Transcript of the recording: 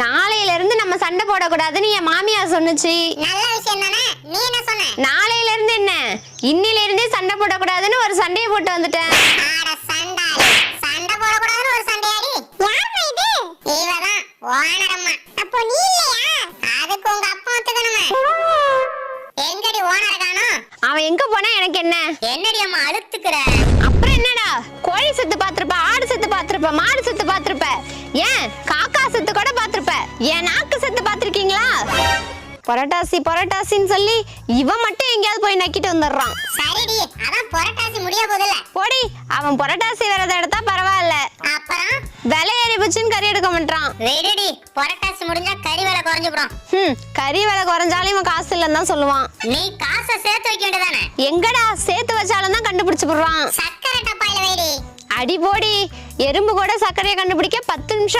நாளையில இருந்து நம்ம சண்டை போடக்கூடாதுன்னு என் மாமியார் சொன்னுச்சு. நல்ல விஷயம் தானே. நீ என்ன சொன்ன? நாளையில இருந்து என்ன, இன்னில இருந்தே சண்டை போடக்கூடாதுன்னு ஒரு சண்டையை போட்டு வந்துட்டேன். ஆட சண்டாளி, சண்டை போடக்கூடாதுன்னு ஒரு சண்டையாடி. யாரா இது? இவதான் ஓனரம்மா. அப்போ நீ இல்லையா? அதுக்கு உங்க அப்பா ஒத்துக்கணுமே. எங்கடி ஓனர் காணோம்? அவன் எங்க போனா எனக்கு என்ன? என்னடி அம்மா அழுத்துக்கிற? அப்புறம் என்னடா, கோழி செத்து பாத்திருப்ப, ஆடு செத்து பாத்திருப்ப, மாடு செத்து பாத்திருப்ப, ஏன் காக்கா செத்து கூட பாத்திருப்ப, ஏன் நாக்கு செத்து பாத்திருக்கீங்களா? புரட்டாசி புரட்டாசின்னு சொல்லி இவன் மட்டும் எங்கேயாவது போய் நக்கிட்டு வந்துடுறான். சரிடி, அதான் புரட்டாசி முடிய போதில்ல. போடி, அவன் புரட்டாசி விரதம் எடுத்தா பரவாயில்ல, அப்புறம் விலை ஏறி போச்சுன்னு கறி எடுக்க மாட்டான். விடுடி, புரட்டாசி முடிஞ்சா கறி விலை குறைஞ்சுடும். கறி விலை குறைஞ்சாலும் இவன் காசு இல்லைன்னு தான் சொல்லுவான். நீ காசை சேர்த்து வைக்க வேண்டியதானே? எங்கடா சேர்த்து வச்சாலும் தான் கண்டுபிடிச்சு போடுறான். சக்கரை டப்பாயில வைடி. அடி போடி, எறும்பு கூட சர்க்கரையை கண்டுபிடிக்க 10 நிமிஷம்